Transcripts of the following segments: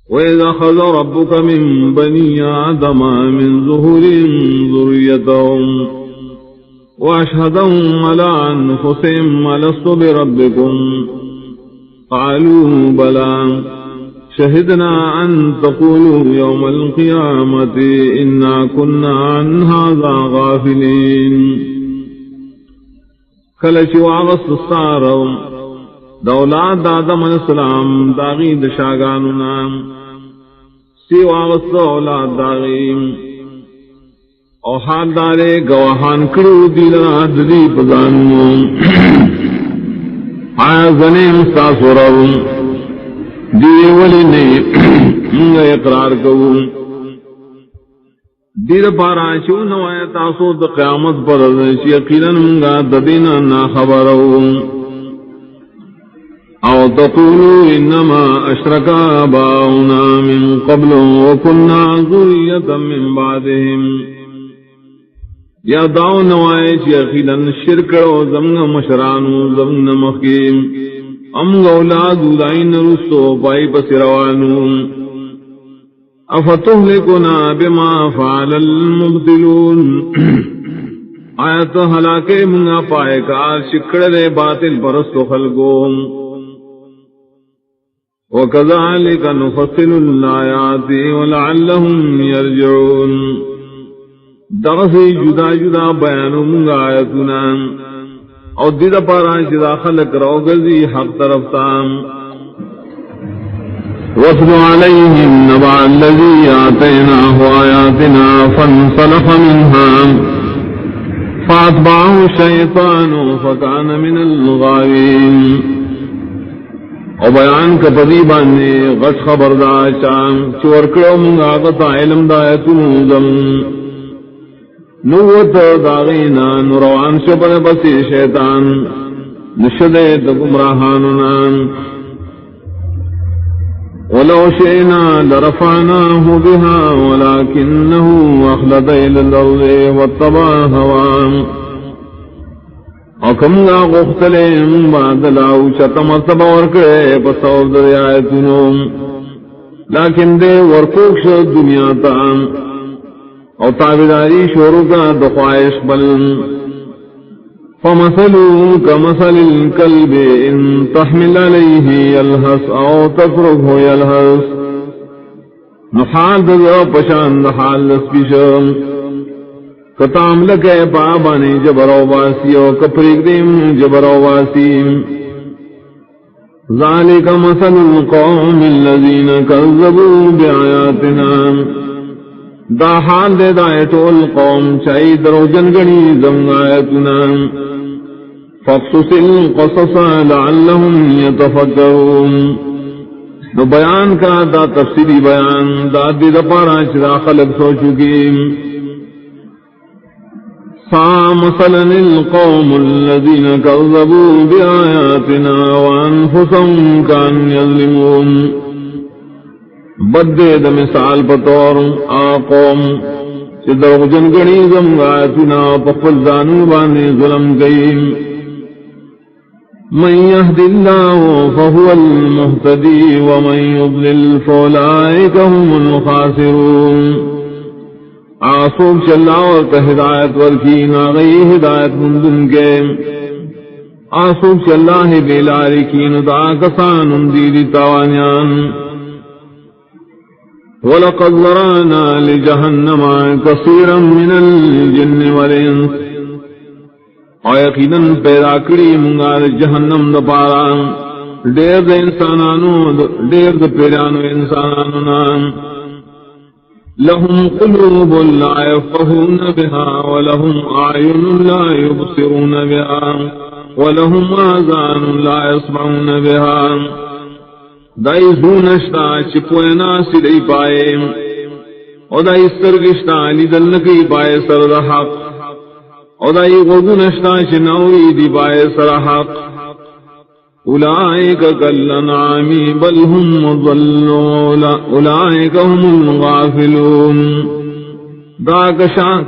وَإِذَا أَخَذَ رَبُّكَ مِن بَنِي آدَمَ مِن ظُهُورِهِمْ ذُرِّيَّتَهُمْ وَأَشْهَدَهُمْ عَلَىٰ أَنفُسِهِمْ أَلَسْتُ بِرَبِّكُمْ قَالُوا بَلَىٰ شَهِدْنَا أَن تَقُولُوا يَوْمَ الْقِيَامَةِ إِنَّا كُنَّا عَنْ هَٰذَا غَافِلِينَ کلچ واغس سارو دولاد آدم علیہ السلام داغی دشاگانو نام سی واغس اولاد داغیم او حال دارے گواہان کرو دیلنا ددی پزانو آیا زنیم ساسو رو دیئے ولی نے منگا اقرار کرو دیر پارا چو نوایا تاسو دا قیامت پر ازنشی یقینا منگا ددینا نا خبرو او تقولو انما اشرکا آباؤنا من قبل وکننا ذریتا من بعدهم یا داو نوایا چی یقینا شرک و زمن مشرانو زمن مخیم ام اولادو دائن رسو پائی پس روانو افتہلکنا بما فعل المبتلون آیت حلاکے منگا پائے کار شکڑ دے باطل پرست خلقوں وَكَذَلِكَ نُفَصِّلُ الْآيَاتِ وَلَعَلَّهُمْ يَرْجِعُونَ دغسی جدا جدا بیان منگا آیتنا اور دید پارا جدا خلق روگزی حق طرف تام وَاتْلُ عَلَيْهِمْ نَبَأَ الَّذِي آتَيْنَاهُ آيَاتِنَا فَانسَلَخَ مِنْهَا فَأَتْبَعَهُ الشَّيْطَانُ فَكَانَ مِنَ الْغَاوِينَ اور بیان کا پدیبان نے غش خبردار شام چورکڑوں منگا قطع علم دایتن زم نوت داغینا نروان شبن بسی شیطان نشدت گمراہاننا ولو شئنا لرفعناه بها ولكنه أخلد إلى الأرض واتبع هواه وكم لا غختلهم بعد لاو شتم التبور کرے پسور دریائتنوں لیکن دے ورکوکش دنیا تا او تابداری شورو کا دخوائش بل فمثلوا كمثل الكلب إن تحمل عليه يلهث أو تتركه يلهث نحال دذا پشاند حال لسپیشم کتام لکے پابانی جبرو باسی و کپریک دیم جبرو باسی ذالک مثل القوم الذین کذبوا بآیاتنا دا حال دے دائتو القوم چاہی درو جنگنی زمن آیتنا فاقصص القصص لعلهم يتفکرون نو بیان کا دا تفصیلی بیان دا دی دا پارا چرا خلق سو چکی مثلا القوم الذين كذبوا بآياتنا وأنفسهم كانوا يظلمون بدے دا مثال پتور آقوم چدر جنگنی زمغاتنا پقل زانو بانے ظلم گئیم من يهد الله فهو المهتدي ومن يضلل فأولئك هم الخاسرون آسوک چلا اور ہدایت ورکی ناغی ہدایت مندن کے آسوک چلا ہے بیلاری کی ندا کسان اندیری تاوانیان وَلَقَدْ ذَرَأْنَا لِجَهَنَّمَ كَثِيرًا مِنَ الْجِنِّ وَالْإِنسِ اور یقیناً پیدا کری منگار جہنم دپارا دیر دا انسانانو دیر دا پیرانو انسانانو نام لهم قلوب لا يفقهون بها ولهم أعين لا يبصرون بها ولهم آذان لا يسمعون بها دائی زونشتا چپوینا سدئی پائے او دائی سرگشتا لیدل نکی پائے سرد حق او دائی غضونشتا چنوی دی پائے سر حق اولئک کالانعام بل هم ضلوا اولئک هم الغافلون دا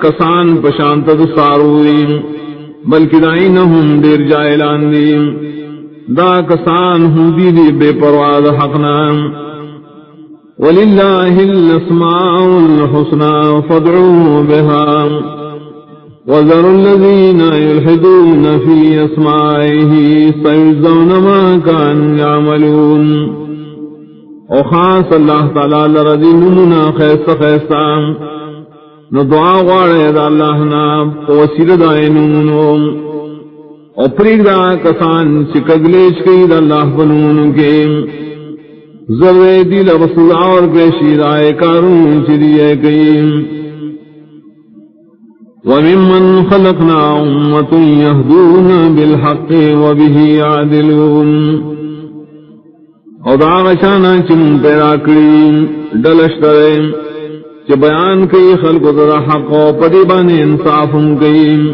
کسان پشانت ساروی بلکہ دائنہم دیر جائلان دی دا کسان ہوں دی بے پرواز حقنا وَلِلَّهِ الْأَسْمَاءُ الْحُسْنَى فَادْعُوهُ بِهَا وَذَرُوا الَّذِينَ يُلْحِدُونَ فِي أَسْمَائِهِ سَيُجْزَوْنَ مَا كَانُوا يَعْمَلُونَ. او خاص اللہ تعالی لرضی نمنا خیست خیستا نو دعا غوارے دا اللہ نا وسیل دائے نمونو او پریگ دا کسان چکگلیش کی دا اللہ بنونو کے ذرے دل رسول اور پیشی دائے کارون چلیے کئیم. وَمِمَّنْ خَلَقْنَا أُمَّةٌ يَهْدُونَ بِالْحَقِّ وَبِهِ يَعْدِلُونَ. او دا غشانا چم پیدا کریم ڈلشترے چ بیان کئی خلق در حق و پدی بان انصافم کئی